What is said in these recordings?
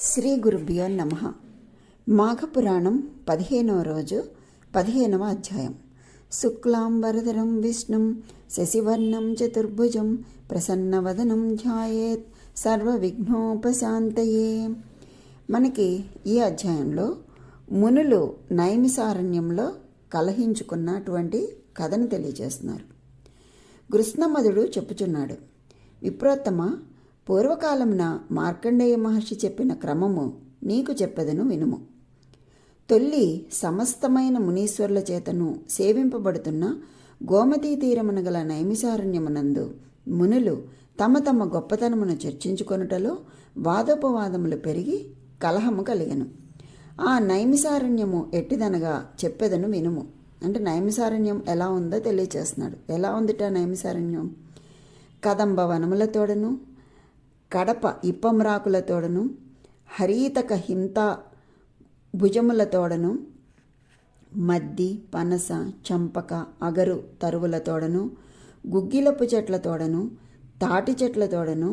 శ్రీ గురుభ్యో నమః. మాఘపురాణం 15వ రోజు 15వ అధ్యాయం. శుక్లాంబరధరం విష్ణుం శశివర్ణం చతుర్భుజం ప్రసన్నవదనం ధ్యాయేత్ సర్వవిఘ్నోపశాంతయే. మనకి ఈ అధ్యాయంలో మునులు నైమిసారణ్యంలో కలహించుకున్నటువంటి కథను తెలియజేస్తున్నారు. కృష్ణమధుడు చెప్పుచున్నాడు, విప్రోత్తమ, పూర్వకాలమున మార్కండేయ మహర్షి చెప్పిన క్రమము నీకు చెప్పెదను వినుము. తొల్లి సమస్తమైన మునీశ్వరుల చేతను సేవింపబడుతున్న గోమతీ తీరమున గల నైమిసారణ్యమునందు మునులు తమ తమ గొప్పతనమును చర్చించుకొనుటలో వాదోపవాదములు పెరిగి కలహము కలిగెను. ఆ నైమిసారణ్యము ఎట్టిదనగా చెప్పెదను వినుము. అంటే నైమిసారణ్యం ఎలా ఉందో తెలియచేస్తున్నాడు. ఎలా ఉందిట నైమిసారణ్యం? కదంబ వనములతోడను, కడప ఇప్పమ్రాకులతోడను, హరీతక హింత భుజములతోడను, మద్ది పనస చంపక అగరు తరువులతోడను, గుగ్గిలపు చెట్లతోడను, తాటి చెట్లతోడను,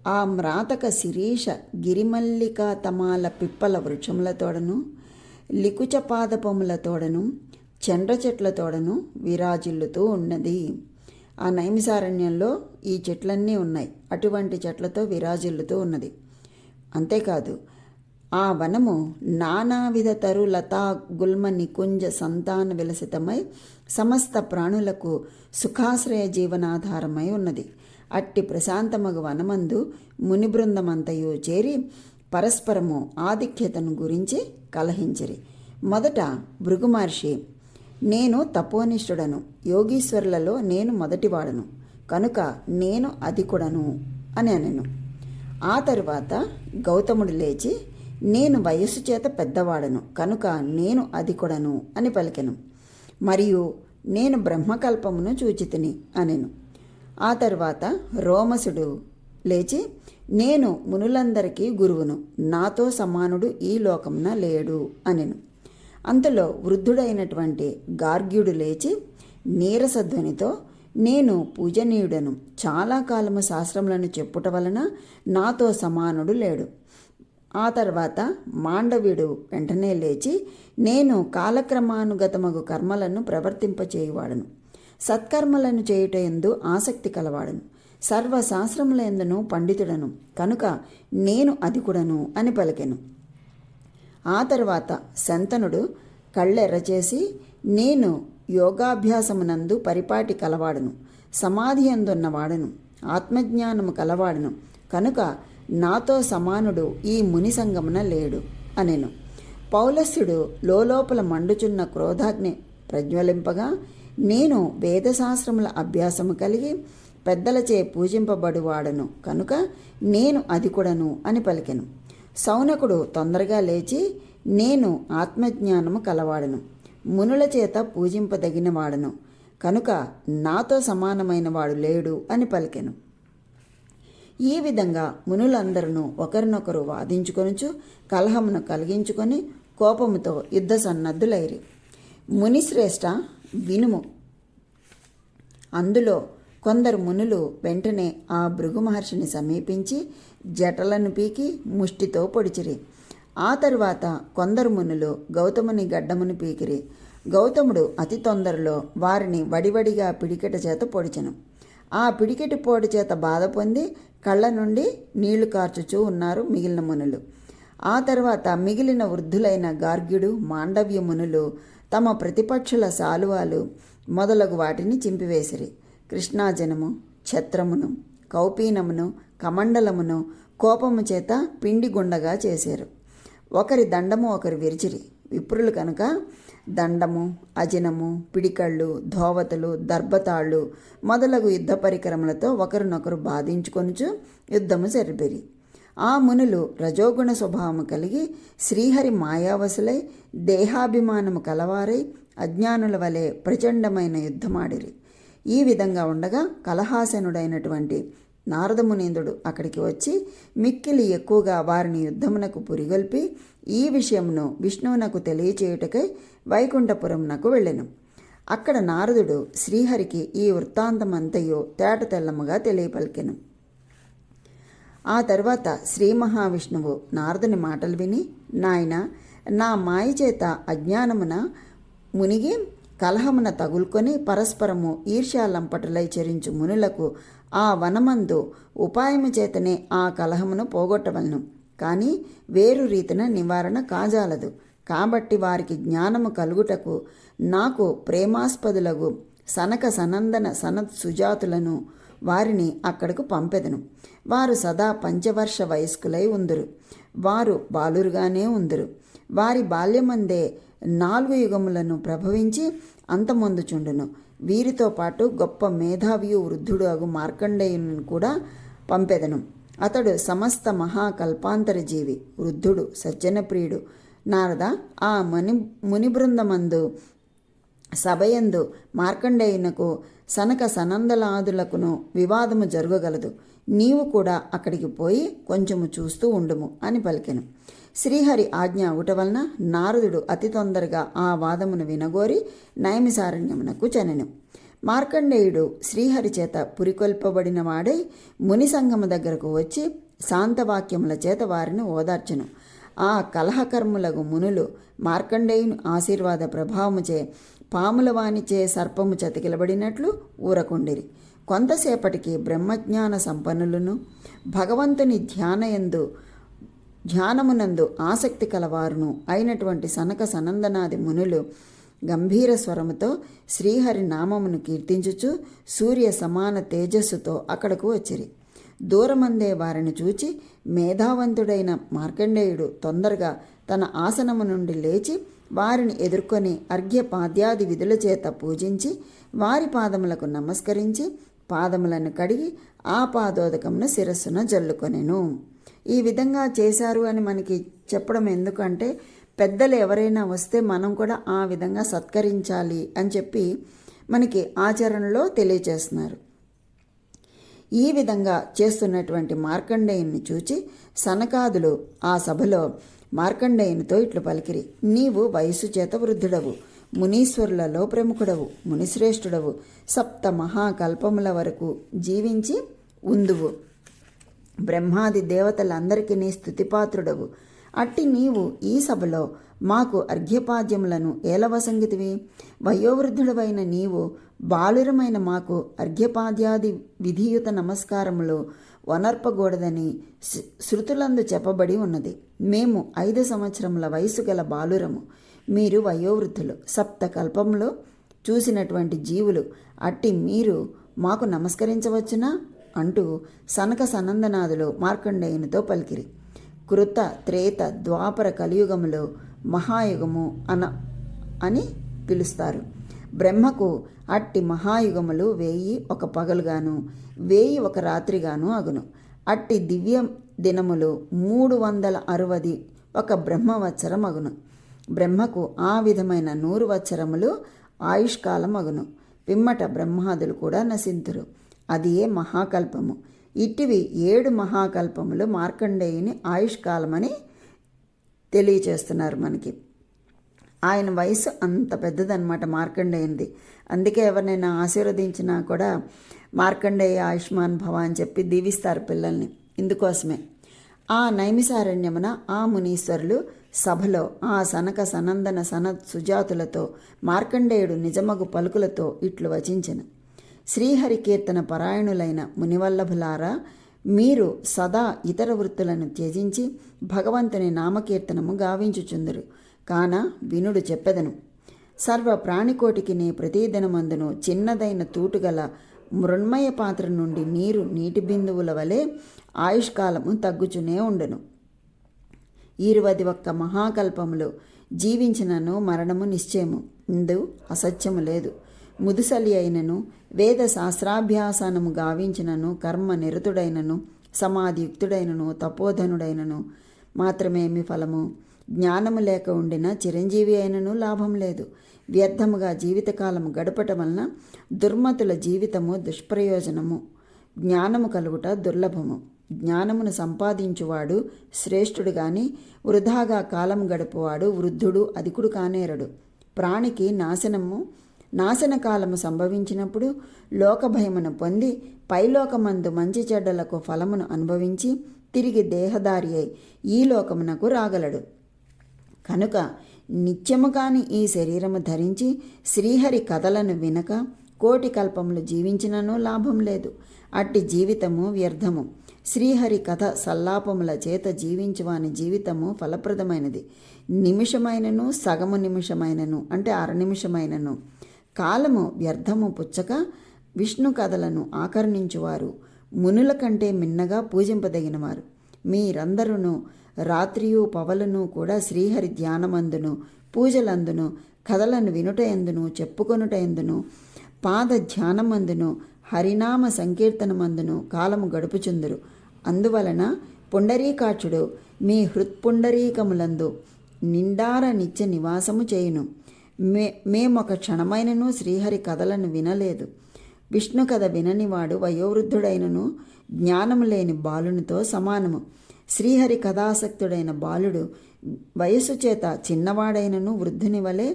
ఆ మ్రాతక శిరీష గిరిమల్లిక తమాల పిప్పల వృక్షములతోడను, లికుచ పాదపములతోడను, చండ్ర చెట్లతోడను విరాజిల్లుతూ ఉన్నది. ఆ నైమిసారణ్యంలో ఈ చెట్లన్నీ ఉన్నాయి. అటువంటి చెట్లతో విరాజిల్లుతూ ఉన్నది. అంతేకాదు, ఆ వనము నానావిధ తరు లతా గుల్మ నికుంజ సంతాన విలసితమై సమస్త ప్రాణులకు సుఖాశ్రయ జీవనాధారమై ఉన్నది. అట్టి ప్రశాంతమగు వనమందు ముని బృందమంతయు చేరి పరస్పరము ఆధిక్యతను గురించి కలహించిరి. మొదట భృగు మహర్షి, నేను తపోనిష్ఠుడను, యోగీశ్వరులలో నేను మొదటివాడను కనుక నేను అధికుడను అని అనెను. ఆ తరువాత గౌతముడు లేచి, నేను వయస్సు చేత పెద్దవాడను కనుక నేను అధికుడను అని పలికెను. మరియు నేను బ్రహ్మకల్పమును చూచితిని అనెను. ఆ తరువాత రోమసుడు లేచి, నేను మునులందరికీ గురువును, నాతో సమానుడు ఈ లోకమున లేడు అనెను. అంతలో వృద్ధుడైనటువంటి గార్గ్యుడు లేచి నీరసధ్వనితో, నేను పూజనీయుడను, చాలా కాలము శాస్త్రములను చెప్పుట వలన నాతో సమానుడు లేడు. ఆ తర్వాత మాండవ్యుడు వెంటనే లేచి, నేను కాలక్రమానుగతమగు కర్మలను ప్రవర్తింపచేయువాడను, సత్కర్మలను చేయుట యందు ఆసక్తి కలవాడను, సర్వశాస్త్రముల యందును పండితుడను కనుక నేను అధికుడను అని పలికెను. ఆ తర్వాత శంతనుడు కళ్ళెర్రచేసి, నేను యోగాభ్యాసమునందు పరిపాటి కలవాడను, సమాధి అందున్నవాడను, ఆత్మజ్ఞానము కలవాడను కనుక నాతో సమానుడు ఈ ముని సంగమున లేడు అనెను. పౌలస్యుడు లోపల మండుచున్న క్రోధాగ్ని ప్రజ్వలింపగా, నేను వేదశాస్త్రముల అభ్యాసము కలిగి పెద్దలచే పూజింపబడువాడను కనుక నేను అధికుడను అని పలికెను. సౌనకుడు తొందరగా లేచి, నేను ఆత్మజ్ఞానము కలవాడను, మునుల చేత పూజింపదగిన వాడను కనుక నాతో సమానమైన వాడు లేడు అని పలికెను. ఈ విధంగా మునులందరూ ఒకరినొకరు వాదించుకొనుచు కలహమును కలిగించుకొని కోపముతో యుద్ధ సన్నద్ధులైరి. మునిశ్రేష్ఠ వినుము. అందులో కొందరు మునులు వెంటనే ఆ భృగు మహర్షిని సమీపించి జటలను పీకి ముష్టితో పొడిచిరి. ఆ తరువాత కొందరు మునులు గౌతముని గడ్డమును పీకిరి. గౌతముడు అతి తొందరలో వారిని వడివడిగా పిడికెట చేత పొడిచెను. ఆ పిడికెటి పోటు చేత బాధ పొంది కళ్ళ నుండి నీళ్లు కార్చుచూ ఉన్నారు మిగిలిన మునులు. ఆ తర్వాత మిగిలిన వృద్ధులైన గార్గ్యుడు మాండవ్య మునులు తమ ప్రతిపక్షుల శాలువాలు మొదలగు వాటిని చింపివేసిరి. కృష్ణాజనము, ఛత్రమును, కౌపీనమును, కమండలమును కోపము చేత పిండి గుండగా చేశారు. ఒకరి దండము ఒకరు విరిచిరి. విప్రులు కనుక దండము, అజినము, పిడికళ్ళు, ధోవతులు, దర్భతాళ్ళు మొదలగు యుద్ధ పరికరములతో ఒకరినొకరు బాధించుకొనుచు యుద్ధము జరిపిరి. ఆ మునులు రజోగుణ స్వభావము కలిగి శ్రీహరి మాయావసులై దేహాభిమానము కలవారై అజ్ఞానుల వలె ప్రచండమైన యుద్ధమాడిరి. ఈ విధంగా ఉండగా కలహాసనుడైనటువంటి నారదమునీంద్రుడు అక్కడికి వచ్చి మిక్కిలి ఎక్కువగా వారిని యుద్ధమునకు పురిగొల్పి ఈ విషయమును విష్ణువునకు తెలియచేయుటకై వైకుంఠపురమునకు వెళ్ళెను. అక్కడ నారదుడు శ్రీహరికి ఈ వృత్తాంతమంతయు తేట తెల్లముగా తెలియపలికెను. ఆ తర్వాత శ్రీ మహావిష్ణువు నారదుని మాటలు విని, నాయన, నా మాయ చేత అజ్ఞానమున మునిగి కలహమున తగులుకొని పరస్పరము ఈర్ష్యాలంపటులై చెరించు మునులకు ఆ వనమందు ఉపాయము చేతనే ఆ కలహమును పోగొట్టవలను, కానీ వేరు రీతిన నివారణ కాజాలదు. కాబట్టి వారికి జ్ఞానము కలుగుటకు నాకు ప్రేమాస్పదులగు సనక సనందన సనత్ సుజాతులను వారిని అక్కడకు పంపెదను. వారు సదా పంచవర్ష వయస్కులై ఉందురు. వారు బాలురుగానే ఉందురు. వారి బాల్యమందే 4 యుగములను ప్రభవించి అంతమొందుచుండును. వీరితో పాటు గొప్ప మేధావియు వృద్ధుడు అగు మార్కండేయుని కూడా పంపెదను. అతడు సమస్త మహాకల్పాంతర జీవి, వృద్ధుడు, సజ్జనప్రియుడు. నారద, ఆ ముని బృందమందు సభయందు మార్కండేయునకు సనక సనందలాదులకును వివాదము జరగగలదు. నీవు కూడా అక్కడికి పోయి కొంచెము చూస్తూ ఉండుము అని పలికెను. శ్రీహరి ఆజ్ఞ అవుట వలన నారదుడు అతి తొందరగా ఆ వాదమును వినగోరి నైమిసారణ్యమునకు చెనెను. మార్కండేయుడు శ్రీహరి చేత పురికొల్పబడిన వాడై ముని సంఘము దగ్గరకు వచ్చి శాంతవాక్యముల చేత వారిని ఓదార్చెను. ఆ కలహకర్ములగు మునులు మార్కండేయుని ఆశీర్వాద ప్రభావముచే పాముల వానిచే సర్పము చతికిలబడినట్లు ఊరకుండిరి. కొంతసేపటికి బ్రహ్మజ్ఞాన సంపన్నులను భగవంతుని ధ్యానమునందు ఆసక్తి కలవారును అయినటువంటి సనక సనందనాది మునులు గంభీర స్వరముతో శ్రీహరి నామమును కీర్తించుచు సూర్య సమాన తేజస్సుతో అక్కడకు వచ్చిరి. దూరమందే వారిని చూచి మేధావంతుడైన మార్కండేయుడు తొందరగా తన ఆసనము నుండి లేచి వారిని ఎదుర్కొని అర్ఘ్యపాద్యాది విధుల చేత పూజించి వారి పాదములకు నమస్కరించి పాదములను కడిగి ఆ పాదోదకమును శిరస్సున జల్లుకొనెను. ఈ విధంగా చేశారు అని మనకి చెప్పడం ఎందుకంటే, పెద్దలు ఎవరైనా వస్తే మనం కూడా ఆ విధంగా సత్కరించాలి అని చెప్పి మనకి ఆచరణలో తెలియచేస్తున్నారు. ఈ విధంగా చేస్తున్నటువంటి మార్కండేయుని చూచి సనకాదులు ఆ సభలో మార్కండేయునితో ఇట్లు పలికిరి. నీవు వయస్సు చేత వృద్ధుడవు, మునీశ్వరులలో ప్రముఖుడవు, మునిశ్రేష్ఠుడవు, 7 మహాకల్పముల వరకు జీవించి ఉందువు, బ్రహ్మాది దేవతలందరికీ నీ స్తుతిపాత్రుడవు. అట్టి నీవు ఈ సభలో మాకు అర్ఘ్యపాద్యములను ఏలవసంగితివి? వయోవృద్ధుడవైన నీవు బాలురమైన మాకు అర్ఘ్యపాద్యాది విధియుత నమస్కారములు వనర్పకూడదని శృతులందు చెప్పబడి ఉన్నది. మేము 5 సంవత్సరముల వయసు గల బాలురము, మీరు వయోవృద్ధులు, 7 కల్పములు చూసినటువంటి జీవులు. అట్టి మీరు మాకు నమస్కరించవచ్చునా అంటూ సనక సనందనాదులు మార్కండేయునితో పలికిరి. కృత, త్రేత, ద్వాపర కలియుగములో మహాయుగము అని పిలుస్తారు. బ్రహ్మకు అట్టి మహాయుగములు 1000 ఒక పగలుగాను 1000 ఒక రాత్రిగాను అగును. అట్టి దివ్య దినములు 360 ఒక బ్రహ్మవత్సరం అగును. బ్రహ్మకు ఆ విధమైన 100 వత్సరములు ఆయుష్కాలం అగును. పిమ్మట బ్రహ్మాదులు కూడా నశింతురు. అది ఏ మహాకల్పము. ఇట్టివి 7 మహాకల్పములు మార్కండేయుని ఆయుష్కాలమని తెలియచేస్తున్నారు మనకి. ఆయన వయసు అంత పెద్దదన్నమాట మార్కండేయునిది. అందుకే ఎవరినైనా ఆశీర్వదించినా కూడా మార్కండేయ ఆయుష్మాన్ భవ అని చెప్పి దీవిస్తారు పిల్లల్ని. ఇందుకోసమే ఆ నైమిసారణ్యమున ఆ మునీశ్వరులు సభలో ఆ సనక సనందన సనత్ సుజాతులతో మార్కండేయుడు నిజమగు పలుకులతో ఇట్లు వచించెను. శ్రీహరి కీర్తన పరాయణులైన మునివల్లభులారా, మీరు సదా ఇతర వృత్తులను త్యజించి భగవంతుని నామకీర్తనము గావించుచుందురు. కాన వినుడు చెప్పెదను. సర్వ ప్రాణికోటికి నీ ప్రతిదినమందును చిన్నదైన తూటుగల మృణ్మయ పాత్ర నుండి నీటి బిందువుల వలె ఆయుష్కాలము తగ్గుచునే ఉండును. 21 మహాకల్పములు జీవించినను మరణము నిశ్చయము, ఇందు అసత్యము లేదు. ముదుసలి అయినను వేద శాస్త్రాభ్యాసనము గావించినను కర్మ నిరతుడైనను సమాధియుక్తుడైనను తపోధనుడైనను మాత్రమేమి ఫలము? జ్ఞానము లేక ఉండిన చిరంజీవి అయినను లాభం లేదు. వ్యర్థముగా జీవితకాలము గడపటం వలన దుర్మతుల జీవితము దుష్ప్రయోజనము. జ్ఞానము కలుగుట దుర్లభము. జ్ఞానమును సంపాదించువాడు శ్రేష్ఠుడు గాని వృధాగా కాలం గడుపువాడు వృద్ధుడు అధికుడు కానేరడు. ప్రాణికి నాశనము నాశనకాలము సంభవించినప్పుడు లోకభయమును పొంది పైలోకమందు మంచి చెడ్డలకు ఫలమును అనుభవించి తిరిగి దేహదారి అయి ఈ లోకమునకు రాగలడు. కనుక నిత్యము కాని ఈ శరీరము ధరించి శ్రీహరి కథలను వినక కోటి కల్పములు జీవించినను లాభం లేదు. అట్టి జీవితము వ్యర్థము. శ్రీహరి కథ సల్లాపముల చేత జీవించువాని జీవితము ఫలప్రదమైనది. నిమిషమైనను సగము నిమిషమైనను అంటే అర నిమిషమైనను కాలము వ్యర్థము పుచ్చక విష్ణు కథలను ఆకర్ణించువారు మునుల కంటే మిన్నగా పూజింపదగినవారు. మీరందరూ రాత్రియు పవలును కూడా శ్రీహరి ధ్యానమందును పూజలందును కథలను వినుట ఎందును చెప్పుకొనుట ఎందును పాద ధ్యానమందును హరినామ సంకీర్తనమందును కాలము గడుపుచుందురు. అందువలన పుండరీకాక్షుడు మీ హృత్పుండరీకములందు నిండార నిత్య నివాసము చేయును. మేమొక క్షణమైనను శ్రీహరి కథలను వినలేదు. విష్ణు కథ విననివాడు వయోవృద్ధుడైనను జ్ఞానము లేని బాలునితో సమానము. శ్రీహరి కథాసక్తుడైన బాలుడు వయస్సు చేత చిన్నవాడైనను వృద్ధుని వలె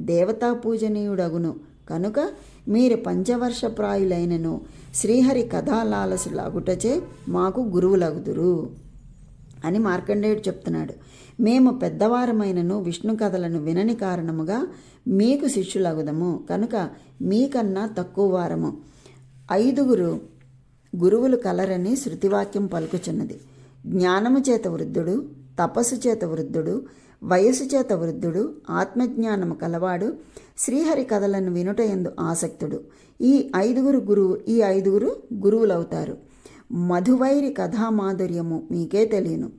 దేవతా పూజనీయుడగును. కనుక మీరు పంచవర్షప్రాయులైనను శ్రీహరి కథాలాలసులాగుటచే మాకు గురువులగుదురు అని మార్కండేయుడు చెప్తున్నాడు. మేము పెద్దవారమైనను విష్ణు కథలను వినని కారణముగా మీకు శిష్యులగుదము. కనుక మీకన్నా తక్కువ వారము. 5 గురువులు కలరని శృతివాక్యం పలుకుచున్నది. జ్ఞానము చేత వృద్ధుడు, తపస్సు చేత వృద్ధుడు, వయస్సు చేత వృద్ధుడు, ఆత్మజ్ఞానము కలవాడు, శ్రీహరి కథలను వినుట యందు ఆసక్తుడు. ఈ 5 గురువులవుతారు. మధువైరి కథామాధుర్యము మీకే తెలియను.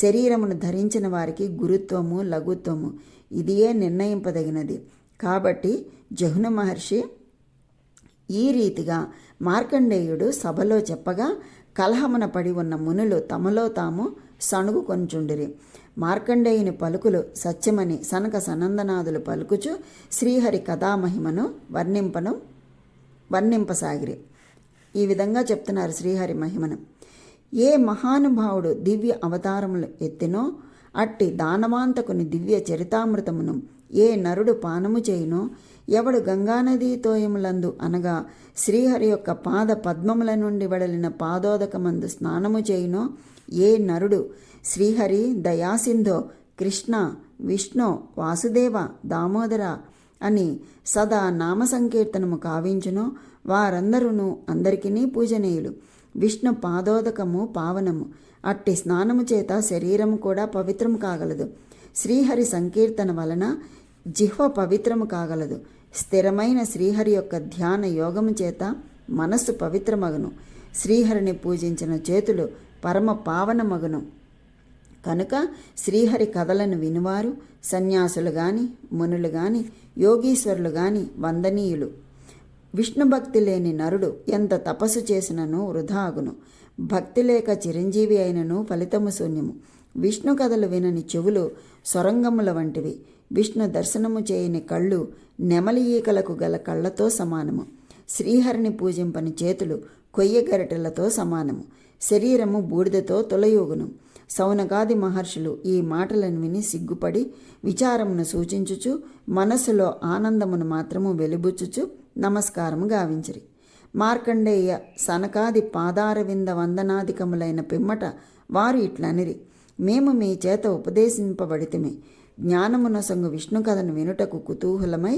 శరీరమును ధరించిన వారికి గురుత్వము లఘుత్వము ఇదియే నిర్ణయింపదగినది. కాబట్టి జహ్ను మహర్షి ఈ రీతిగా మార్కండేయుడు సభలో చెప్పగా కలహమున పడి ఉన్న మునులు తమలో తాము సణుగు కొంచుండిరి. మార్కండేయుని పలుకులు సత్యమని సనక సనందనాదులు పలుకుచు శ్రీహరి కథామహిమను వర్ణింపసాగిరి. ఈ విధంగా చెప్తున్నారు శ్రీహరి మహిమను. ఏ మహానుభావుడు దివ్య అవతారములు ఎత్తినో అట్టి దానవాంతకుని దివ్య చరితామృతమును ఏ నరుడు పానము చేయునో, ఎవడు గంగానదీ తోయములందు అనగా శ్రీహరి యొక్క పాద పద్మముల నుండి వెడలిన పాదోదకమందు స్నానము చేయునో, ఏ నరుడు శ్రీహరి దయాసింధో కృష్ణ విష్ణు వాసుదేవ దామోదర అని సదా నామ సంకీర్తనము కావించునో వారందరూ అందరికీ పూజనీయులు. విష్ణు పాదోదకము పావనము. అట్టి స్నానము చేత శరీరము కూడా పవిత్రము కాగలదు. శ్రీహరి సంకీర్తన వలన జిహ్వ పవిత్రము కాగలదు. స్థిరమైన శ్రీహరి యొక్క ధ్యాన యోగము చేత మనస్సు పవిత్రమగును. శ్రీహరిని పూజించిన చేతులు పరమ పావనమగును. కనుక శ్రీహరి కథలను వినువారు సన్యాసులు గాని మునులు గాని యోగీశ్వరులు గాని వందనీయులు. విష్ణు భక్తి లేని నరుడు ఎంత తపస్సు చేసినను వృధా అగును. భక్తి లేక చిరంజీవి అయినను ఫలితము శూన్యము. విష్ణు కథలు వినని చెవులు సొరంగముల వంటివి. విష్ణు దర్శనము చేయని కళ్ళు నెమలి ఈకలకు గల కళ్ళతో సమానము. శ్రీహరిని పూజింపని చేతులు కొయ్య గరిటెలతో సమానము. శరీరము బూడిదతో తొలయూగును. సౌనకాది మహర్షులు ఈ మాటలను విని సిగ్గుపడి విచారమును సూచించుచు మనస్సులో ఆనందమును మాత్రము వెలుబుచ్చుచు నమస్కారము గావించిరి. మార్కండేయ సనకాది పాదారవింద వందనాధికములైన పిమ్మట వారు ఇట్లనిరి: మేము మీ చేత ఉపదేశింపబడితిమి. జ్ఞానమునొసంగు విష్ణు కథను వినుటకు కుతూహలమై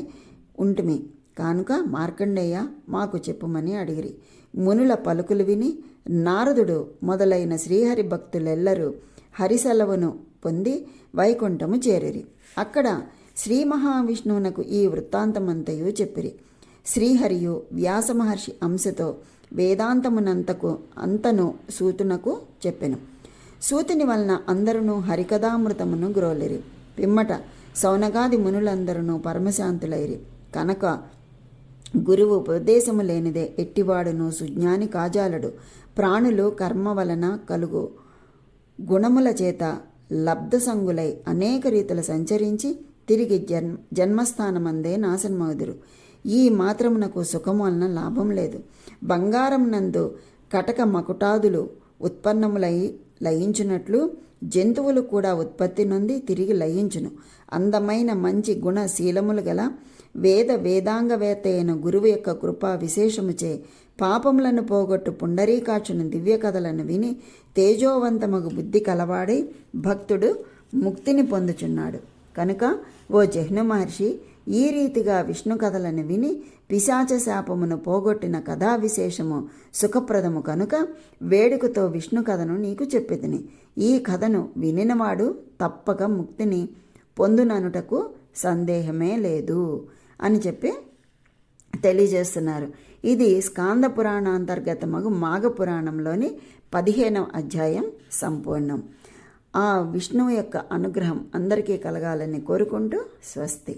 ఉంటిమి. కానుక మార్కండేయ మాకు చెప్పుమని అడిగిరి. మునుల పలుకులు విని నారదుడు మొదలైన శ్రీహరి భక్తులెల్లరూ హరిసెలవును పొంది వైకుంఠము చేరిరి. అక్కడ శ్రీ మహావిష్ణువునకు ఈ వృత్తాంతమంతయు చెప్పిరి. శ్రీహరియు వ్యాసమహర్షి అంశతో వేదాంతమునంతను సూతునకు చెప్పెను. సూతుని వలన అందరూ హరికథామృతమును గ్రోలిరి. పిమ్మట సౌనకాది మునులందరూ పరమశాంతులైరి. కనుక గురువు ఉపదేశము లేనిదే ఎట్టివాడును సుజ్ఞాని కాజాలడు. ప్రాణులు కర్మ వలన కలుగు గుణముల చేత లబ్ధసంగులై అనేక రీతుల సంచరించి తిరిగి జన్మస్థానమందే నాశనమగుదురు. ఈ మాత్రమునకు సుఖము వలన లాభం లేదు. బంగారం నందు కటక మకుటాదులు ఉత్పన్నములై లయించున్నట్లు జంతువులు కూడా ఉత్పత్తి నుండి తిరిగి లయించును. అందమైన మంచి గుణశీలములు గల వేదాంగవేత్త అయిన గురువు యొక్క కృపా విశేషముచే పాపములను పోగొట్టు పుండరీకాక్షుని దివ్య కథలను విని తేజోవంతమగు బుద్ధి కలవాడై భక్తుడు ముక్తిని పొందుచున్నాడు. కనుక ఓ జహ్ను మహర్షి, ఈ రీతిగా విష్ణు కథలను విని పిశాచ శాపమును పోగొట్టిన కథా విశేషము సుఖప్రదము కనుక వేడుకతో విష్ణు కథను నీకు చెప్పితిని. ఈ కథను వినినవాడు తప్పక ముక్తిని పొందుననుటకు సందేహమే లేదు అని చెప్పి తెలియజేస్తున్నారు. ఇది స్కాంద పురాణాంతర్గతమగు మాఘ పురాణంలోని 15వ అధ్యాయం సంపూర్ణం. ఆ విష్ణువు యొక్క అనుగ్రహం అందరికీ కలగాలని కోరుకుంటూ స్వస్తి.